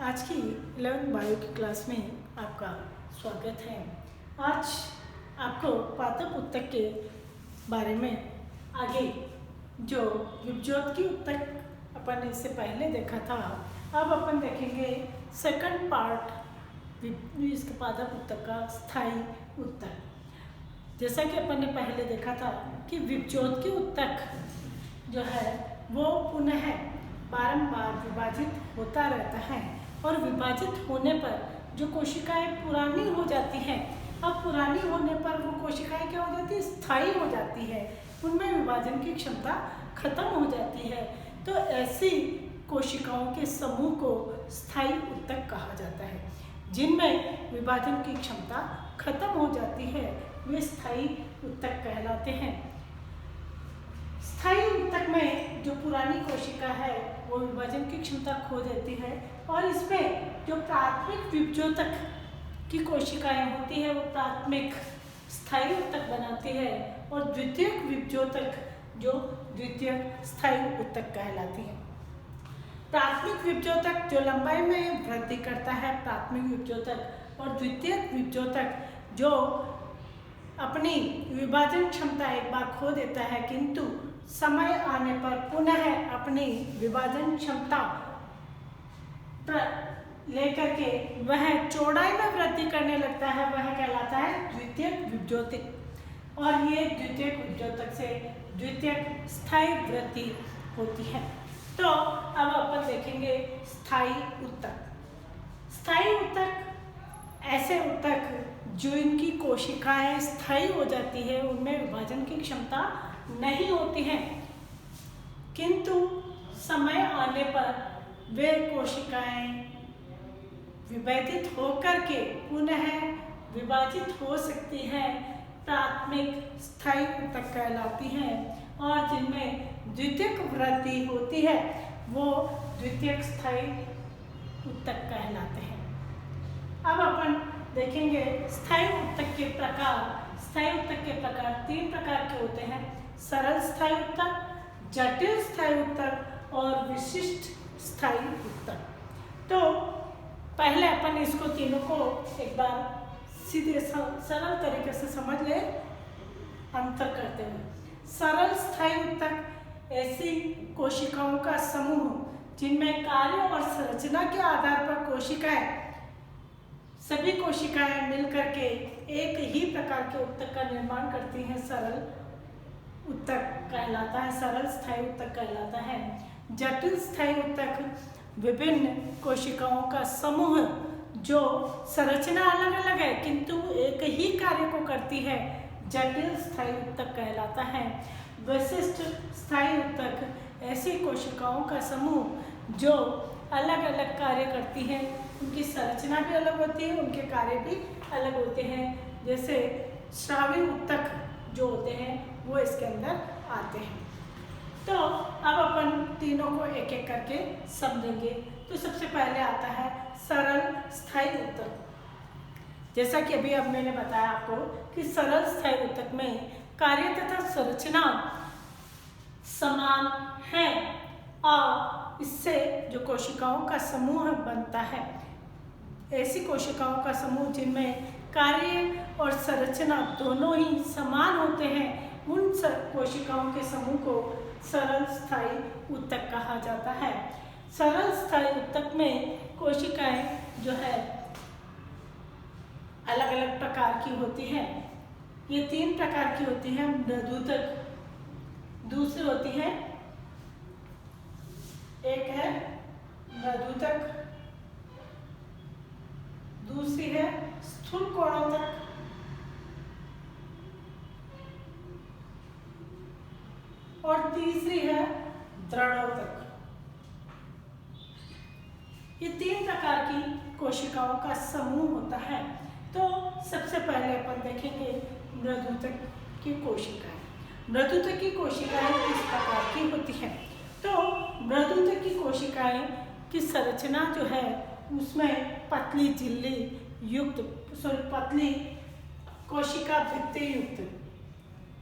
आज की 11 बायो की क्लास में आपका स्वागत है। आज आपको पादप उत्तक के बारे में आगे जो विभज्योत की उत्तक अपन इससे पहले देखा था, अब अपन देखेंगे सेकंड पार्ट इसके पादप उत्तक का स्थायी उत्तक। जैसा कि अपन ने पहले देखा था कि विभज्योत की उत्तक जो है वो पुनः बारंबार विभाजित होता रहता है और विभाजित होने पर जो कोशिकाएं पुरानी हो जाती हैं, अब पुरानी होने पर वो कोशिकाएं क्या हो जाती है, स्थायी हो जाती है, उनमें विभाजन की क्षमता खत्म हो जाती है। तो ऐसी कोशिकाओं के समूह को स्थायी उत्तक कहा जाता है। जिनमें विभाजन की क्षमता खत्म हो जाती है वे स्थायी उत्तक कहलाते हैं। स्थायी उत्तक में जो पुरानी कोशिका है वो विभाजन की क्षमता खो देती है और इसमें जो प्राथमिक विभज्योतक की कोशिकाएं होती है वो प्राथमिक स्थायी उत्तक बनाती है और द्वितीयक विभज्योतक जो द्वितीयक स्थायी उत्तक कहलाती है। प्राथमिक विभज्योतक जो लंबाई में वृद्धि करता है, प्राथमिक विभज्योतक, और द्वितीयक विभज्योतक जो अपनी विभाजन क्षमता एक बार खो देता है किंतु समय आने पर पुनः अपनी विभाजन क्षमता लेकर के वह चौड़ाई में वृद्धि करने लगता है, वह कहलाता है द्वितीयक विभज्योतक। और ये द्वितीयक विभज्योतक से द्वितीयक स्थायी वृद्धि होती है। तो अब अपन देखेंगे स्थायी उत्तक। स्थायी उत्तक ऐसे उत्तक जो इनकी कोशिकाएं स्थायी हो जाती है, उनमें विभाजन की क्षमता नहीं होती है किंतु समय आने पर वे कोशिकाएं विभेदित होकर के पुनः विभाजित हो सकती हैं, प्राथमिक स्थायी उत्तक कहलाती हैं। और जिनमें द्वितीयक वृद्धि होती है वो द्वितीयक स्थायी उत्तक कहलाते हैं। अब अपन देखेंगे स्थायी उत्तक के प्रकार। स्थायी उत्तक के प्रकार 3 प्रकार के होते हैं: सरल स्थायी उत्तक, जटिल स्थायी उत्तक और विशिष्ट स्थायी उत्तक। तो पहले अपन इसको तीनों को एक बार सीधे सरल तरीके से समझ ले अंतर करते हुए। सरल स्थायी उत्तक ऐसी कोशिकाओं का समूह जिनमें कार्य और संरचना के आधार पर सभी कोशिकाएं मिलकर के एक ही प्रकार के उत्तक का निर्माण करती हैं, सरल उत्तक कहलाता है, सरल स्थायी उत्तक कहलाता है। जटिल स्थायी उत्तक विभिन्न कोशिकाओं का समूह जो संरचना अलग अलग है किंतु एक ही कार्य को करती है, जटिल स्थायी उत्तक कहलाता है। विशिष्ट स्थायी उत्तक ऐसी कोशिकाओं का समूह जो अलग अलग कार्य करती हैं, उनकी संरचना भी अलग होती है, उनके कार्य भी अलग होते हैं। जैसे श्रावी उत्तक जो होते हैं वो इसके अंदर आते हैं। तो अब अपन तीनों को एक एक करके समझेंगे। तो सबसे पहले आता है सरल स्थायी उत्तक। जैसा कि अभी अब मैंने बताया आपको कि सरल स्थायी उत्तक में कार्य तथा संरचना समान है और इससे जो कोशिकाओं का समूह बनता है, ऐसी कोशिकाओं का समूह जिनमें कार्य और संरचना दोनों ही समान होते हैं, उन कोशिकाओं के समूह को सरल स्थायी उत्तक कहा जाता है। सरल स्थायी उत्तक में कोशिकाएं जो है अलग अलग प्रकार की होती हैं। ये 3 प्रकार की होती हैं: मृदुतक, दूसरी होती है, एक है मृदुतक, दूसरी है स्थूल कोणोत्तक और तीसरी है दृढ़ोत्तक। ये 3 प्रकार की कोशिकाओं का समूह होता है। तो सबसे पहले अपन देखेंगे मृदुतक की कोशिकाएं। मृदुतक की कोशिकाएं किस प्रकार की होती हैं? तो मृदुतक की कोशिकाएं की संरचना जो है उसमें पतली झिल्ली युक्त, पतली कोशिका भित्ति युक्त,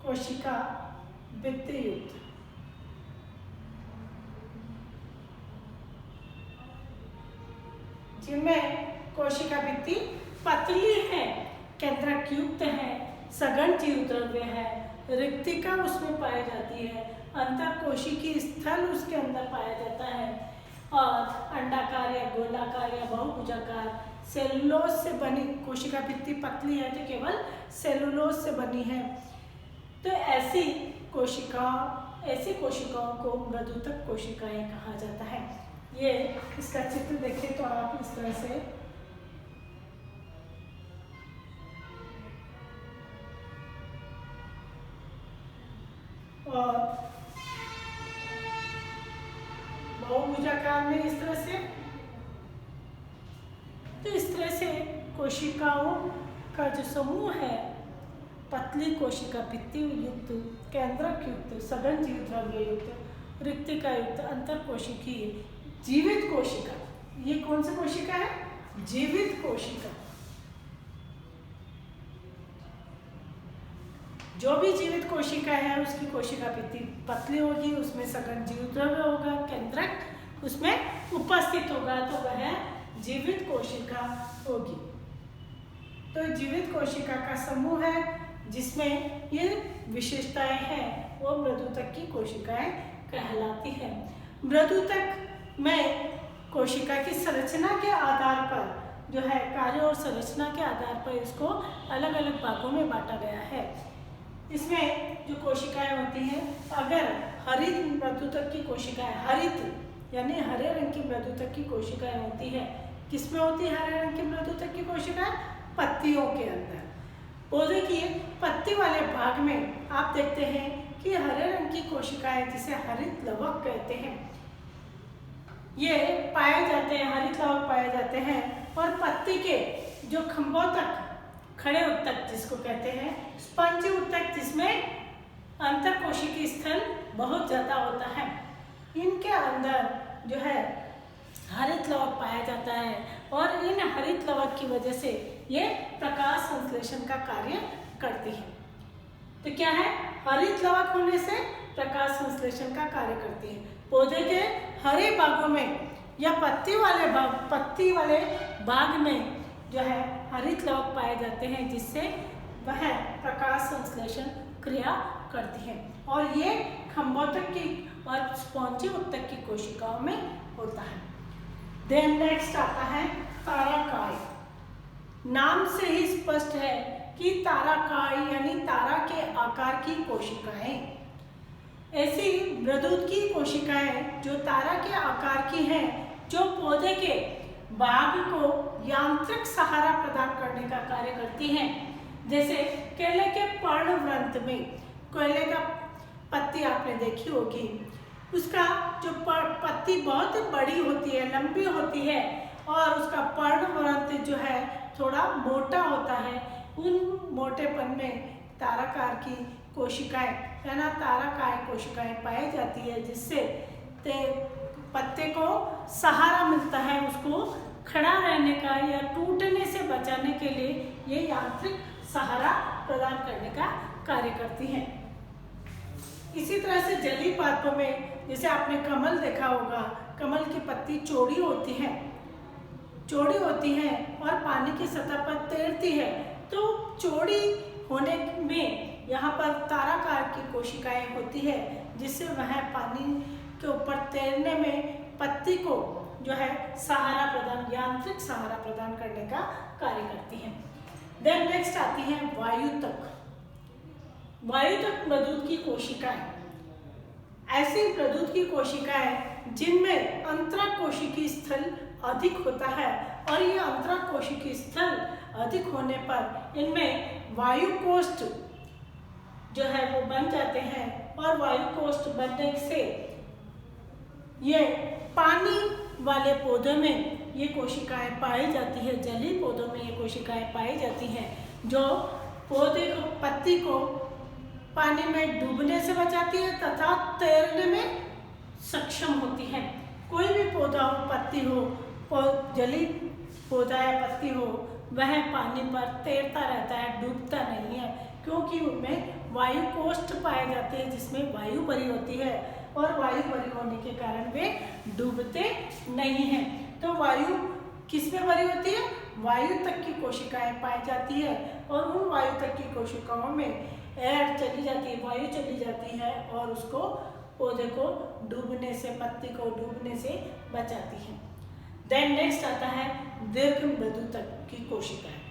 कोशिका भित्ति युक्त जिनमें कोशिका भित्ति पतली है, केंद्रक युक्त है, सघन जीव द्रव्य है, रिक्तिका उसमें पाई जाती है, अंतःकोशिकीय स्थल उसके अंदर पाया जाता है और अंडाकार या गोलाकार या बहुभुजाकार सेलुलोज से बनी कोशिका भित्ति पतली है तो केवल सेलुलोज से बनी है। तो ऐसी कोशिकाओं को मृदुतक कोशिकाएं कहा जाता है। ये इसका चित्र देखिए तो आप इस तरह से और बहुभुजाकार में इस तरह से, तो इस तरह से कोशिकाओं का जो समूह है पतली कोशिका भित्ति युक्त, केंद्रक युक्त, सघन जीव द्रव्य युक्त, रिक्तिका युक्त, अंतःकोशिकीय जीवित कोशिका। ये कौन सी कोशिका है? जीवित कोशिका। जो भी जीवित कोशिका है उसकी कोशिका भित्ति पतली होगी, उसमें सघन जीव द्रव्य होगा, केंद्रक उसमें उपस्थित होगा, तो वह जीवित कोशिका होगी। तो जीवित कोशिका का समूह है जिसमें ये विशेषताएं हैं, वो मृदुतक की कोशिकाएं कहलाती हैं। मृदुतक में कोशिका की संरचना के आधार पर जो है, कार्य और संरचना के आधार पर इसको अलग अलग भागों में बांटा गया है। इसमें जो कोशिकाएं होती हैं, अगर हरित मृदुतक की कोशिकाएं, हरित यानी हरे रंग की मृदुतक की कोशिकाएं होती है, किसमें होती है हरे रंग की मृदुतक की कोशिकाएं? पत्तियों के अंदर। पौधे की पत्ती वाले भाग में आप देखते हैं कि हरे रंग की कोशिकाएं, जिसे हरित लवक कहते हैं, ये पाए जाते हैं, हरित लवक पाए जाते हैं। और पत्ती के जो खंभों तक, खड़े उत्तक जिसको कहते हैं, स्पंजी उत्तक जिसमें अंतःकोशिकीय स्थल बहुत ज्यादा होता है, इनके अंदर जो है हरित लवक पाया जाता है और इन हरित लवक की वजह से ये प्रकाश संश्लेषण का कार्य करती है। तो क्या है? हरित लवक होने से प्रकाश संश्लेषण का कार्य करती है। पौधे के हरे भागों में या पत्ती वाले भाग में जो है हरित लवक पाए जाते हैं, जिससे वह प्रकाश संश्लेषण क्रिया करती है। और ये खंभोतक की और स्पॉन्जी उत्तक की कोशिकाओं में होता है। देन नेक्स्ट आता है ताराकाय। नाम से ही स्पष्ट है कि ताराकाय यानी तारा के आकार की कोशिकाएं। ऐसी मृदुत की कोशिकाएं जो तारा के आकार की हैं, जो पौधे के भाग को यांत्रिक सहारा प्रदान करने का कार्य करती हैं। जैसे केले के पर्णवृंत में केले का पत्ती आपने देखी होगी, उसका जो पत्ती बहुत बड़ी होती है, लंबी होती है और उसका पर्णवृंत जो है थोड़ा मोटा होता है। उन मोटेपन में ताराकार की कोशिकाएं है ना, ताराकार कोशिकाएं पाई जाती है, जिससे पत्ते को सहारा मिलता है, उसको खड़ा रहने का या टूटने से बचाने के लिए ये यांत्रिक सहारा प्रदान करने का कार्य करती हैं। इसी तरह से जलीय पादपों में जैसे आपने कमल देखा होगा, कमल की पत्ती चौड़ी होती है और पानी की सतह पर तैरती है। तो चौड़ी होने में यहाँ पर ताराकार की कोशिकाएं होती है, जिससे वह पानी के ऊपर तैरने में पत्ती को जो है सहारा प्रदान, यांत्रिक सहारा प्रदान करने का कार्य करती हैं। देन नेक्स्ट आती है वायुतक। वायुतक मृदुत की कोशिकाएं, ऐसी मृदुत की कोशिकाएं जिनमें अंतःकोशिकीय स्थल अधिक होता है, और ये अंतःकोशिकीय स्थल अधिक होने पर इनमें वायुकोष्ठ जो है वो बन जाते हैं, और वायुकोष्ठ बनने से ये पानी वाले पौधों में ये कोशिकाएं पाई जाती है, जलीय पौधों में ये कोशिकाएं पाई जाती हैं, जो पौधे को, पत्ती को पानी में डूबने से बचाती है तथा तैरने में सक्षम होती है। कोई भी पौधा हो, पत्ती हो, जलीय पौधा या पत्ती हो, वह पानी पर तैरता रहता है, डूबता नहीं है, क्योंकि उनमें वायुकोष्ठ पाए जाते हैं जिसमें वायु भरी होती है, और वायु भरी होने के कारण वे डूबते नहीं हैं। तो वायु किस में भरी होती है? वायु तक की कोशिकाएं पाई जाती है और उन वायु तक की कोशिकाओं में एयर चली जाती है, वायु चली जाती है और उसको पौधे को डूबने से, पत्ती को डूबने से बचाती है। देन नेक्स्ट आता है दीर्घ मृदुतक की कोशिकाएं।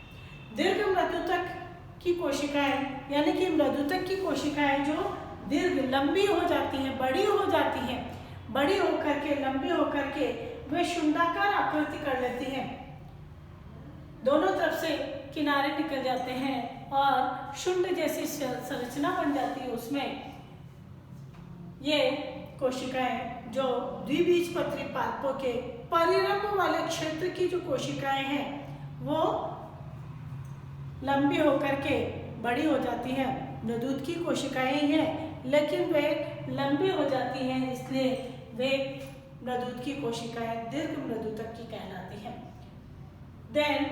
दीर्घ मृदुतक की कोशिकाएं यानी कि मृदुतक की कोशिकाएं जो दीर्घ लंबी हो जाती हैं, बड़ी हो जाती हैं, बड़ी होकर के, लंबी होकर के वे शुंडाकार आकृति कर लेती हैं, दोनों तरफ से किनारे निकल जाते हैं और शुंड जैसी संरचना बन जाती है। उसमें ये कोशिकाएं जो द्विबीजपत्री पादपों के परिरंभ वाले क्षेत्र की जो कोशिकाएं हैं वो लंबी होकर के बड़ी हो जाती हैं। मृदुत की कोशिकाएं ही हैं लेकिन वे लंबी हो जाती हैं, इसलिए वे मृदुत की कोशिकाएं दीर्घ मृदुतक की कहलाती हैं। देन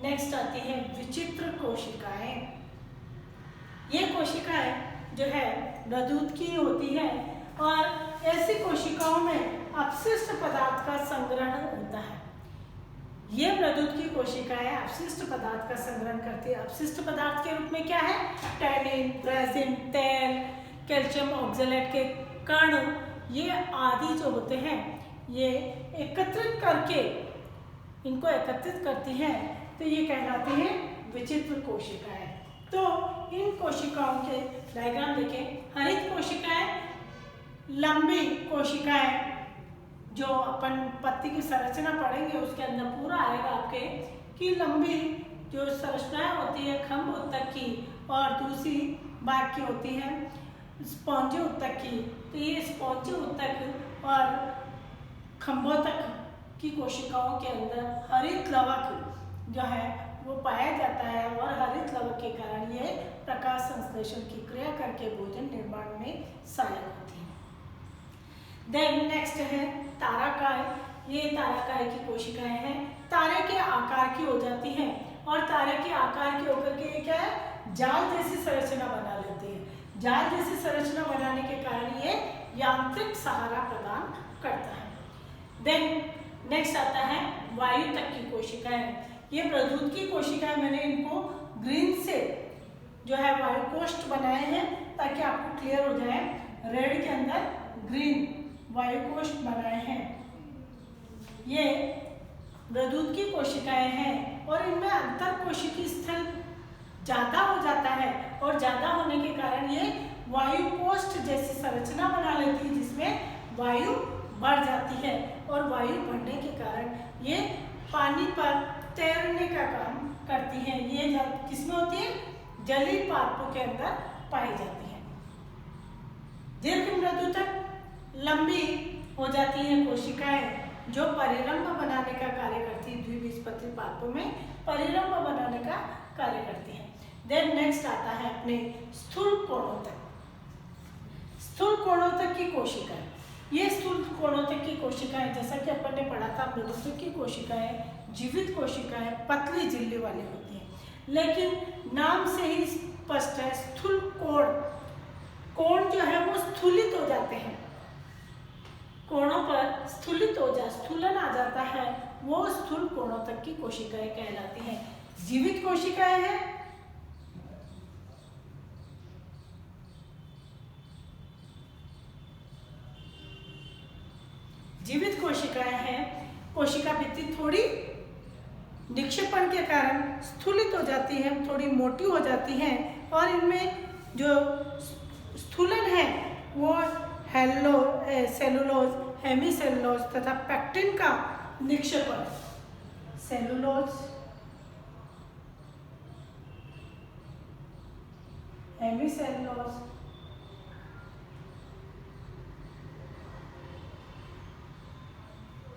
नेक्स्ट आती है विचित्र कोशिकाएं। ये कोशिकाएं जो है मृदुत की होती है और ऐसी कोशिकाओं में अपशिष्ट पदार्थ का संग्रहण होता है। ये मृदुत की कोशिकाएं अपशिष्ट पदार्थ का संग्रहण करती है। अपशिष्ट पदार्थ के रूप में क्या है? टैनिन, रेजिन, तेल, कैल्शियम ऑक्सलेट के कण, ये आदि जो होते हैं ये एकत्रित करके इनको एकत्रित करती हैं, तो ये कहलाती हैं विचित्र कोशिकाएं। तो इन कोशिकाओं के डायग्राम देखें। हरित कोशिकाएं, लंबी कोशिकाएं, जो अपन पत्ती की संरचना पढ़ेंगे उसके अंदर पूरा आएगा आपके कि लंबी जो संरचनाएं होती है खंभ उत्तक की और दूसरी बाग की होती है स्पॉन्जी उत्तक की। तो ये स्पॉन्जी उत्तक और खंभोत्तक की कोशिकाओं के अंदर हरित लवक जो है वो पाया जाता है और हरित लवक के कारण ये प्रकाश संश्लेषण की क्रिया करके भोजन निर्माण में सहायक होती है। देन नेक्स्ट है ताराकाय। ये ताराकाय की कोशिकाएं हैं, तारे के आकार की हो जाती हैं और तारे के आकार की होकर के ये क्या है? जाल जैसी संरचना बना लेती है। जाल जैसी संरचना बनाने के कारण ये यांत्रिक सहारा प्रदान करता है। देन नेक्स्ट आता है वायु तक की कोशिकाएं। ये मृदुत की कोशिकाएं, मैंने इनको ग्रीन से जो है वायु कोष्ठ बनाए हैं ताकि आपको क्लियर हो जाए। रेड के अंदर ग्रीन वायु कोष्ठ बनाए हैं। ये मृदुत की कोशिकाएं हैं और इनमें अंतर कोशिकीय स्थल ज्यादा हो जाता है और ज्यादा होने के कारण ये वायु कोष्ठ जैसी संरचना बना लेती है जिसमें वायु बढ़ जाती है और वायु बढ़ने के कारण ये पानी पर तैरने का काम करती हैं। ये किसमें होती है? जलीय पादपों के अंदर पाई जाती है। दीर्घ मृदुतक लंबी हो जाती है कोशिकाएं जो परिरंभ बनाने का कार्य करती है। द्विबीजपत्री पादपों में परिरंभ बनाने का कार्य करती है। देन नेक्स्ट आता है अपने स्थूल कोणोत्तक। स्थूल कोणोत्तक की कोशिकाएं, ये स्थूल कोणोत्तक की कोशिकाएं जैसा कि अपन ने पढ़ा था मृदुतक की कोशिकाएं जीवित कोशिकाएं पतली झिल्ली वाली होती हैं, लेकिन नाम से ही स्पष्ट है स्थूल कोण जो है वो स्थूलित हो जाते हैं। कोणों पर स्थूलन आ जाता है, वो स्थूल कोणोत्तक की कोशिकाएं कहलाती हैं। जीवित कोशिकाएं हैं, जीवित कोशिकाएं हैं। कोशिका भित्ति थोड़ी निक्षेपण के कारण स्थूलित हो जाती है, थोड़ी मोटी हो जाती हैं और इनमें जो स्थूलन है वो सेलुलोज, हेमीसेलुलोज तथा पेक्टिन का निक्षेपण। सेलुलोज, हेमीसेलुलोज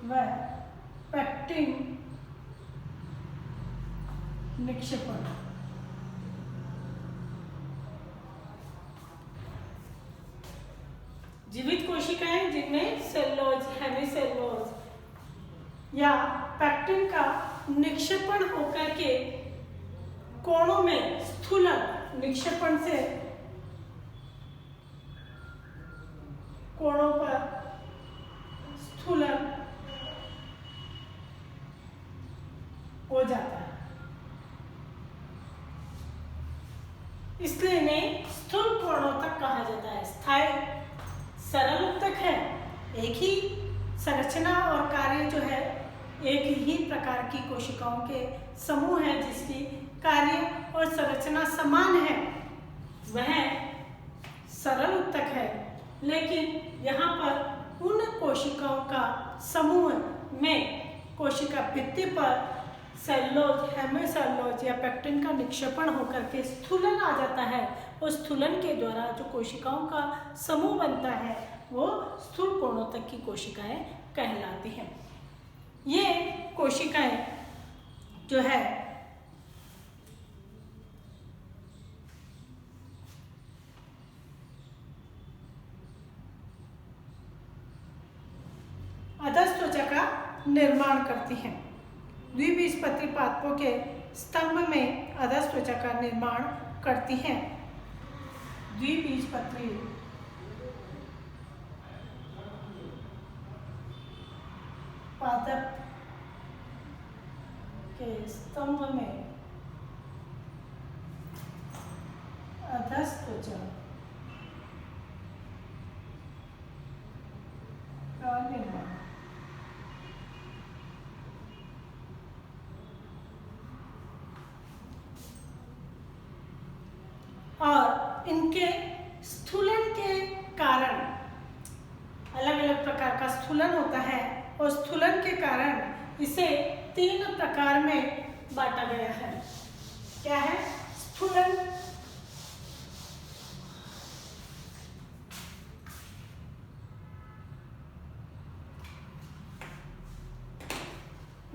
व पेक्टिन निक्षेपण। जीवित कोशिकाएं जिनमें सेलुलोज, हेमीसेलुलोज या पेक्टिन का निक्षेपण होकर के कोणों में स्थूलन, निक्षेपण से कोणों पर स्थूलन एक ही संरचना और कार्य जो है, एक ही प्रकार की कोशिकाओं के समूह है जिसकी कार्य और संरचना समान है, वह सरल उत्तक है। लेकिन यहाँ पर उन कोशिकाओं का समूह में कोशिका भित्ति पर सेलुलोज, हेमिसेलुलोज या पेक्टिन का निक्षेपण होकर के स्थूलन आ जाता है। उस स्थूलन के द्वारा जो कोशिकाओं का समूह बनता है वो स्थूल कोणोत्तक की कोशिकाएं कहलाती हैं। ये कोशिकाएं जो है अधस्त्वचा का निर्माण करती हैं। द्विबीजपत्री पादपों के स्तंभ में अधस्त्वचा का निर्माण करती हैं। द्विबीजपत्री पादप के स्तंभ में अधस्त्वचा का निर्माण। और इनके स्थूलन के कारण अलग अलग प्रकार का स्थूलन होता है और स्थूलन के कारण इसे 3 प्रकार में बांटा गया है। क्या है? स्थूलन,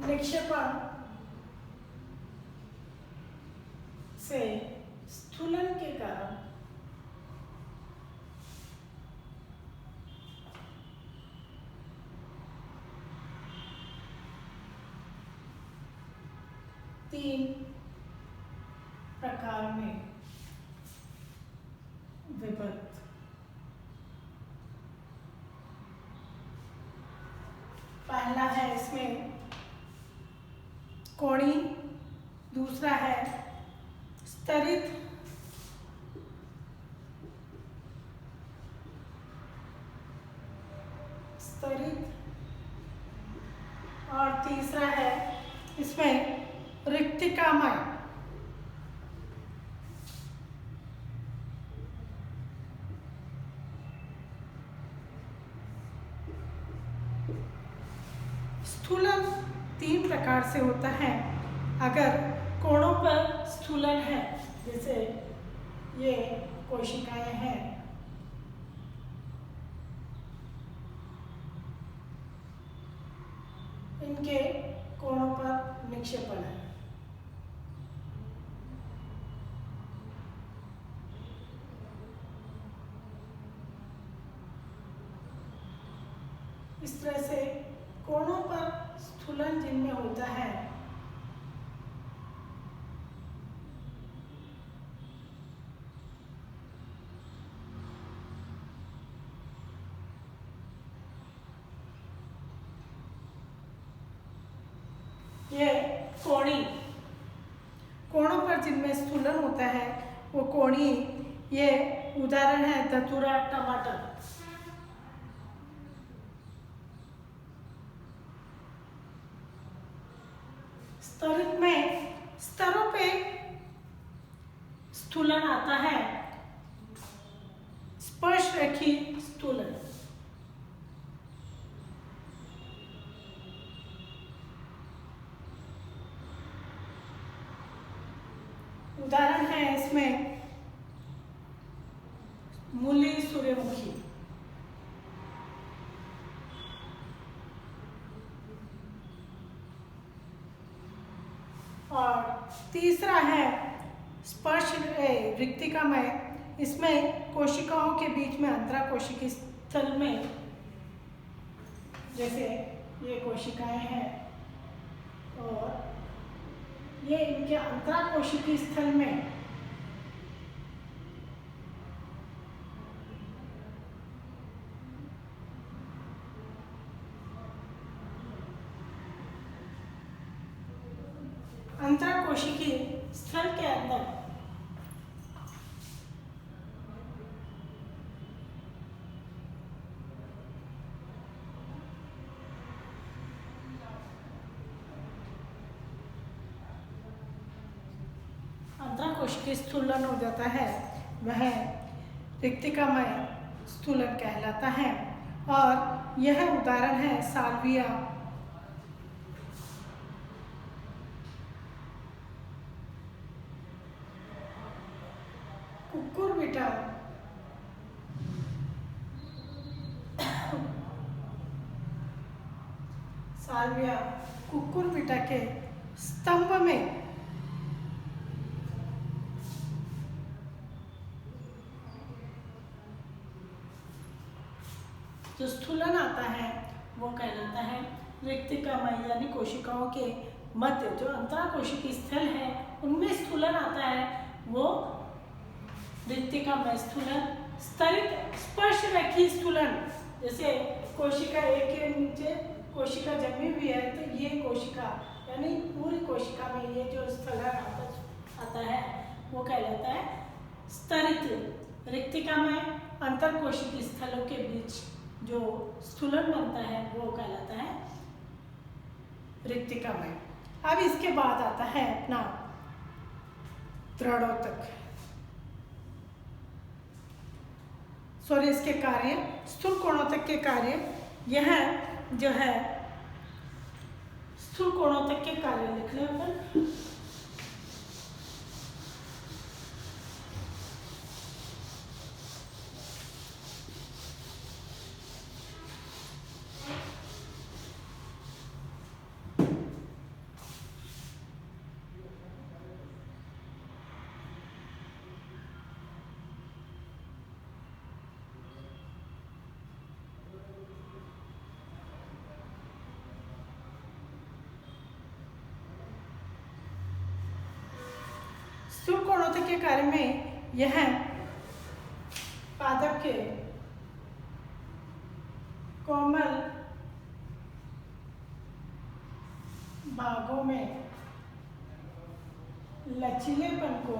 निक्षेपण से स्थूलन के कारण तीन प्रकार में विभक्त। पहला है इसमें कोणी, दूसरा है स्तरित, और तीसरा है इसमें रिक्तिकामय। स्थूलन 3 प्रकार से होता है। अगर कोणों पर स्थूलन है, जैसे ये कोशिकाएं हैं, इनके कोणों पर निक्षेपण है। इस तरह से कोणों पर स्थूलन जिनमें होता है ये कोणी, कोणों पर जिनमें स्थूलन होता है वो कोणी, ये उदाहरण है धतूरा, टमाटर। स्तरित में स्तरों पे स्थूलन आता है, स्पर्श रेखी स्थूलन। उदाहरण है इसमें मूली, सूर्यमुखी। और तीसरा है स्पर्श रिक्तिकामय। इसमें कोशिकाओं के बीच में अंतराकोशिकी स्थल में, जैसे ये कोशिकाएं हैं और ये इनके अंतराकोशिकी स्थल में अंतराकोशिकी स्थल के अंदर अंतराकोशिकीय स्थूलन हो जाता है वह रिक्तिकामय स्थूलन कहलाता है। और यह उदाहरण है साल्विया, कुकुरबिटा, साल्विया कुकुरबिटा के स्तंभ में जो स्थूलन आता है वो कहलाता है रिक्तिकामय, यानी कोशिकाओं के मध्य जो अंतराकोशिकीय स्थल है उनमें स्थूलन आता है वो रिक्तिकामय स्थूलन। स्तरित स्पर्श रेखीय स्थूलन, जैसे कोशिका एक के नीचे कोशिका जमी हुई है तो ये कोशिका यानी पूरी कोशिका में ये जो स्थलन आता है वो कहलाता है स्तरित। रिक्तिकामय अंतरकोशिकीय स्थलों के बीच जो स्थूलन बनता है वो कहलाता है रिक्तिकामय। अब इसके बाद आता है अपना दृढ़ोतक। सॉरी, इसके कार्य, स्थूल कोणोतक के कार्य, यह जो है स्थूल कोणोतक के कार्य लिख लें अपन। स्थूल कोणोतक के कार्य में यह पादप के कोमल भागों में लचीलेपन को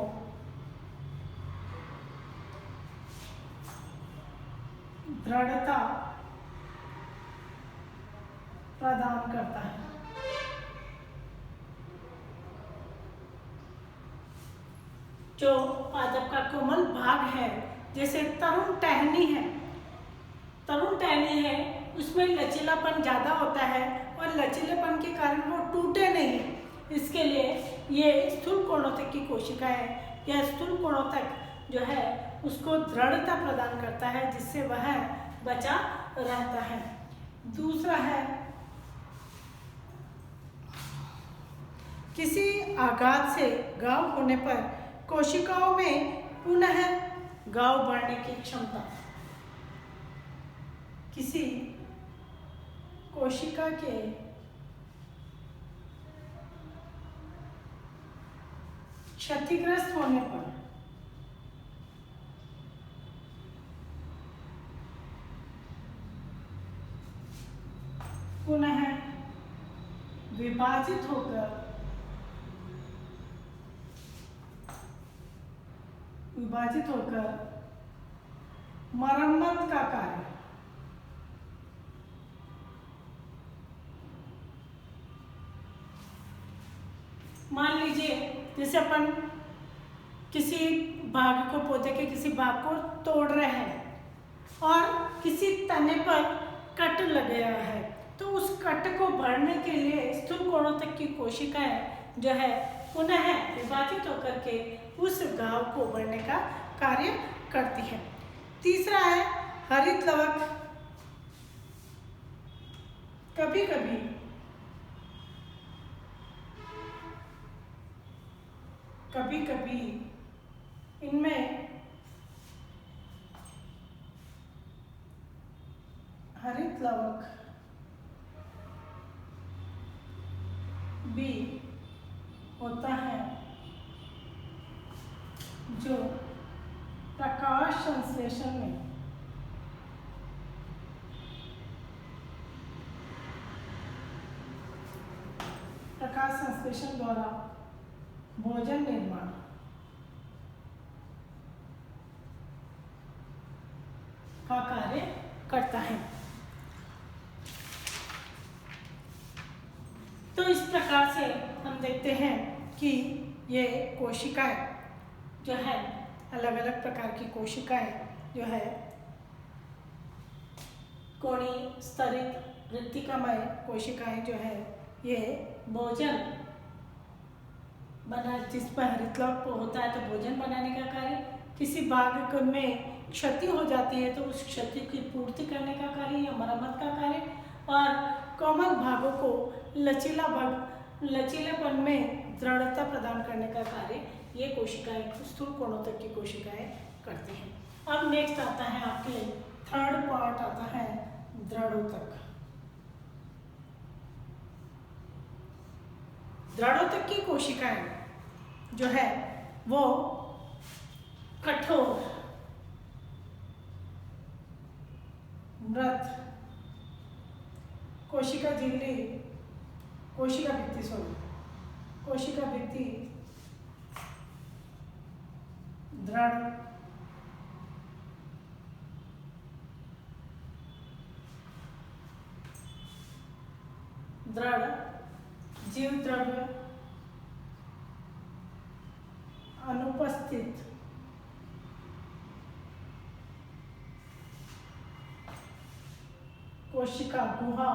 दृढ़ता प्रदान करता है। जो पादप का कोमल भाग है, जैसे तरुण टहनी है, तरुण टहनी है उसमें लचीलापन ज़्यादा होता है और लचीलेपन के कारण वो टूटे नहीं, इसके लिए ये स्थूल कोणोतक की कोशिका है या स्थूल कोणोतक जो है उसको दृढ़ता प्रदान करता है जिससे वह बचा रहता है। दूसरा है किसी आघात से घाव होने पर कोशिकाओं में पुनः घाव बढ़ने की क्षमता। किसी कोशिका के क्षतिग्रस्त होने पर पुनः विभाजित होकर मरम्मत का कार्य। मान लीजिए जैसे अपन किसी भाग को, पौधे के किसी भाग को तोड़ रहे हैं और किसी तने पर कट लग गया है, तो उस कट को भरने के लिए स्थूल कोणोतक की कोशिकाएं जो है पुनः विभाजित होकर के उस घाव को भरने का कार्य करती है। तीसरा है हरित लवक। कभी कभी इनमें हरित लवक भी होता है जो प्रकाश संश्लेषण में द्वारा भोजन निर्माण का कार्य करता है। तो इस प्रकार से हम देखते हैं कि ये कोशिकाएं जो है अलग अलग प्रकार की कोशिकाएं जो है कोणीय स्तरित वृत्तिकामय कोशिकाएं जो है ये भोजन बना, जिस पर हरितलौह होता है तो भोजन बनाने का कार्य, किसी भाग में क्षति हो जाती है तो उस क्षति की पूर्ति करने का कार्य या मरम्मत का कार्य, और कोमल भागों को लचीलेपन में दृढ़ता प्रदान करने का कार्य ये कोशिकाएं, स्थूल कोणों तक की कोशिकाएं करती हैं। अब नेक्स्ट आता है आपके थर्ड पार्ट आता है दृढ़ोतक। दृढ़ोतक की कोशिकाएं जो है वो कठोर मृत कोशिका झिल्ली, कोशिका भित्ति दृढ़, जीव द्रव्य अनुपस्थित, कोशिका गुहा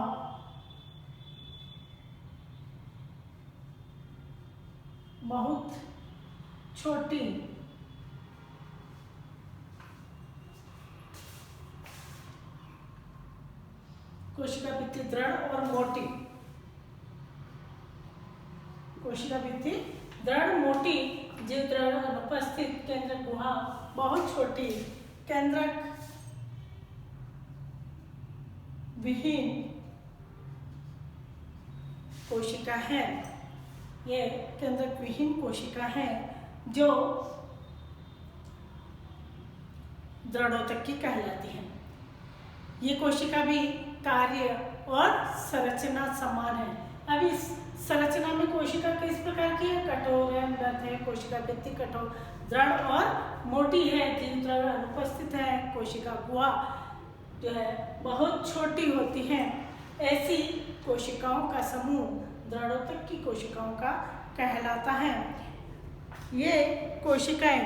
बहुत छोटी, कोशिका भित्ति दृढ़ और मोटी, कोशिका भित्ति दृढ़ मोटी, जीव द्रव्य अनुपस्थित, केंद्रक गुहा बहुत छोटी, केंद्रक विहीन कोशिका है। ये केंद्रक विहीन कोशिका है जो दृढ़ोतक की कहलाती है। ये कोशिका भी कार्य और संरचना समान है। अब इस संरचना में कोशिका किस प्रकार की है? कठोर है, मृत है, कोशिका भित्ति कठोर दृढ़ और मोटी है, जीव द्रव्य अनुपस्थित है, कोशिका गुहा जो है बहुत छोटी होती है। ऐसी कोशिकाओं का समूह दृढ़ोतक की कोशिकाओं का कहलाता है। ये कोशिकाएं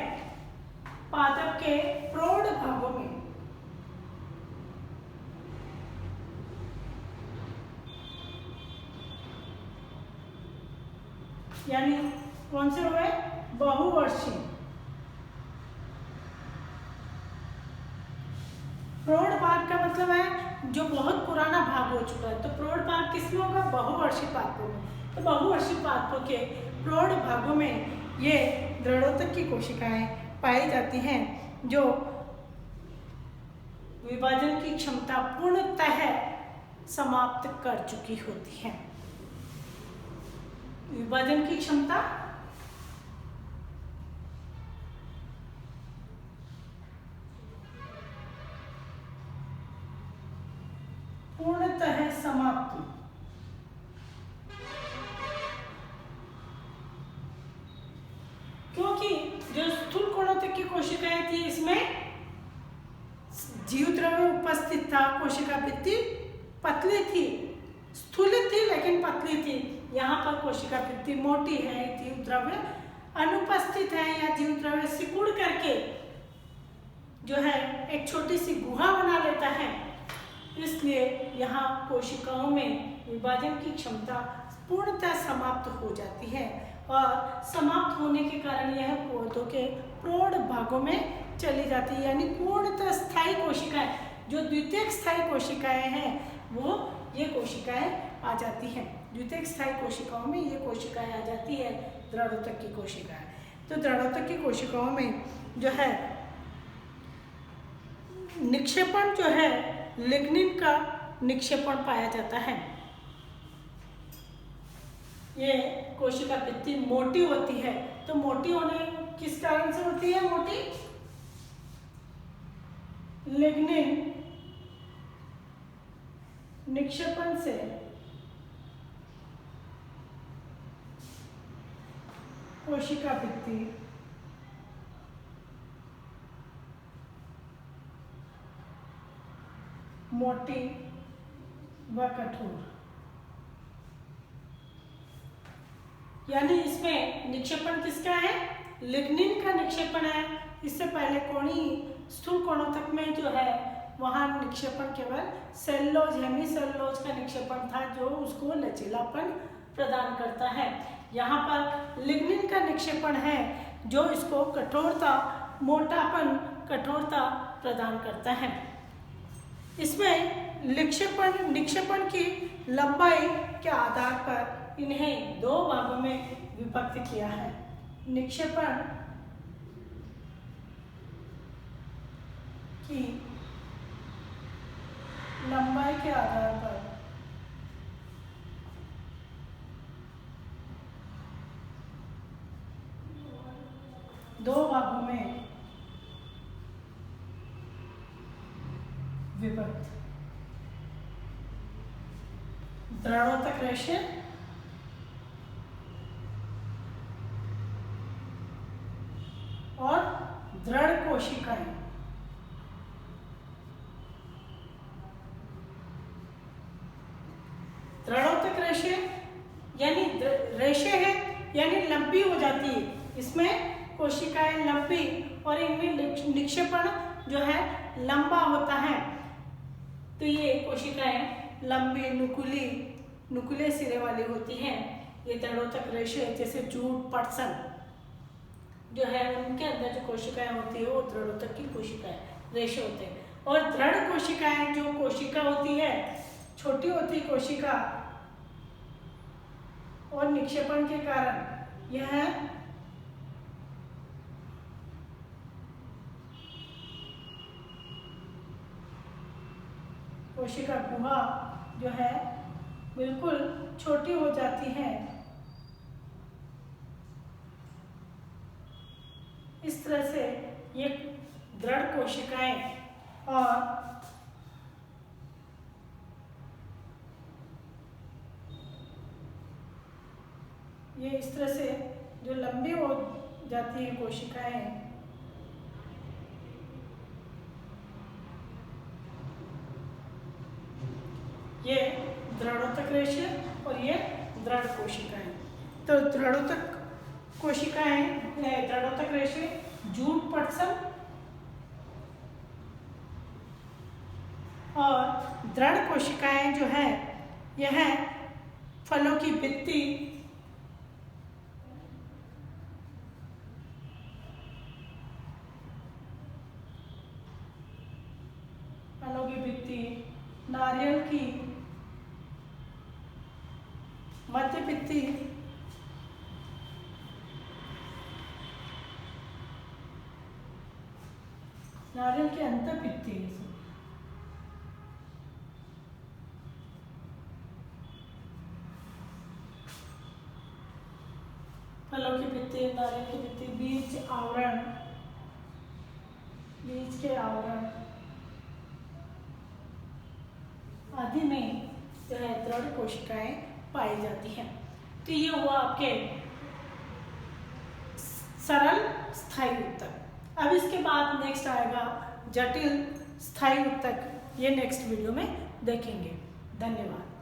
पादप के प्रौढ़ भागों में यानी कौन से हुए? बहुवर्षीय। प्रौढ़ भाग का मतलब है जो बहुत पुराना भाग हो चुका है। तो प्रौढ़ भाग किसमें होगा? बहुवर्षीय पादपों में। तो बहुवर्षीय पादपों के प्रौढ़ भागों में ये दृढ़ोतक की कोशिकाएं पाई जाती हैं जो विभाजन की क्षमता पूर्णतः समाप्त कर चुकी होती हैं। विभाजन की क्षमता पूर्णतः समाप्त, क्योंकि जो स्थूल कोणों की कोशिकाएं थी इसमें जीव द्रव्य उपस्थित था, कोशिका भित्ति पतली थी, स्थूलित थी लेकिन पतली थी। यहाँ पर कोशिका भित्ति मोटी है, जीव द्रव्य अनुपस्थित है या जीव द्रव्य सिकुड़ करके जो है एक छोटी सी गुहा बना लेता है। इसलिए यहाँ कोशिकाओं में विभाजन की क्षमता पूर्णतः समाप्त हो जाती है और समाप्त होने के कारण यह पौधों के प्रौढ़ भागों में चली जाती है। यानी पूर्णतः स्थायी कोशिकाएं, जो द्वितीयक स्थायी कोशिकाएं हैं वो ये कोशिकाएं आ जाती हैं। द्वितीयक स्थायी कोशिकाओं में ये कोशिकाएं आ जाती है, दृढ़ोतक की कोशिकाएं। तो दृढ़ोतक की कोशिकाओं में जो है निक्षेपण जो है लिग्निन का निक्षेपण पाया जाता है। ये कोशिका भित्ति मोटी होती है। तो मोटी होने किस कारण से होती है मोटी? लिग्निन निक्षेपण से कोशिका भित्ति मोटी व कठोर, यानी इसमें निक्षेपण किसका है? लिग्निन का निक्षेपण है, इससे पहले कोणीय स्थूल कोणों तक में जो है वहाँ निक्षेपण केवल सेलुलोज हेमी सेलुलोज का निक्षेपण था जो उसको लचीलापन प्रदान करता है। यहाँ पर लिग्निन का निक्षेपण है जो इसको कठोरता, मोटापन, कठोरता प्रदान करता है। इसमें निक्षेपण की लंबाई के आधार पर इन्हें दो भागों में विभक्त किया है। निक्षेपण की लंबाई के आधार पर दो भागों में विभक्त। दृढ़ोतक रेशे और दृढ़ कोशिकाएं। दृढ़ोतक रेशे यानी रेशे है यानी लंबी हो जाती है, इसमें कोशिकाएं लंबी और इनमें निक्षेपण जो है लंबा होता है। तो ये कोशिकाएं लंबी नुकीले सिरे वाली होती हैं। ये दृढ़ोतक रेशे जैसे जूट, पटसन जो है उनके अंदर जो कोशिकाएं होती है वो दृढ़ोतक की कोशिकाएं रेशे होते हैं। और दृढ़ कोशिकाएं जो कोशिका होती है, छोटी होती कोशिका और निक्षेपण के कारण यह कोशिका गुहा जो है बिल्कुल छोटी हो जाती है। इस तरह से ये दृढ़ कोशिकाएं और ये इस तरह से जो लंबी हो जाती है कोशिकाएं, ये दृढ़ोतक रेशे और ये दृढ़ कोशिकाएं। तो दृढ़ोतक कोशिकाएं, दृढ़ोतक रेशे जूट, पटसन और दृढ़ कोशिकाएं जो है यह फलों की भित्ति, नारियल की मध्य भित्ति, नारियल की अंत भित्ति, फलों की भित्ति, नारियल की भित्ति, बीज आवरण, बीज के आवरण आदि में जो है दृढ़ कोशिकाएं पाई जाती हैं। तो ये हुआ आपके सरल स्थायी ऊतक। अब इसके बाद नेक्स्ट आएगा जटिल स्थायी ऊतक। ये नेक्स्ट वीडियो में देखेंगे। धन्यवाद।